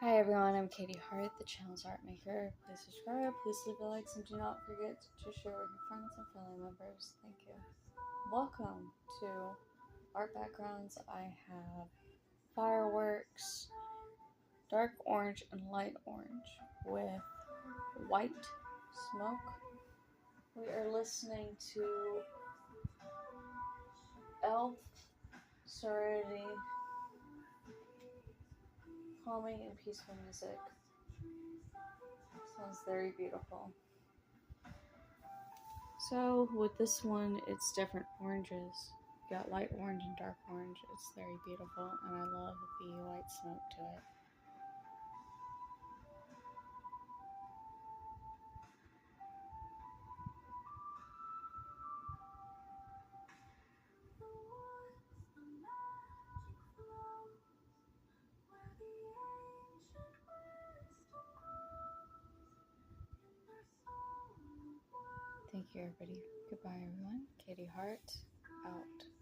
Hi everyone, I'm Katie Hart, the channel's art maker. Please subscribe, please leave a like, and do not forget to share with your friends and family members. Thank you. Welcome to Art Backgrounds. I have fireworks, dark orange and light orange with white smoke. We are listening to Elf Serenity, calming and peaceful music. Sounds very beautiful. So with this one, it's different oranges. You got light orange and dark orange. It's very beautiful, and I love the white smoke to it. Thank you, everybody. Goodbye, everyone. Katie Hart, out.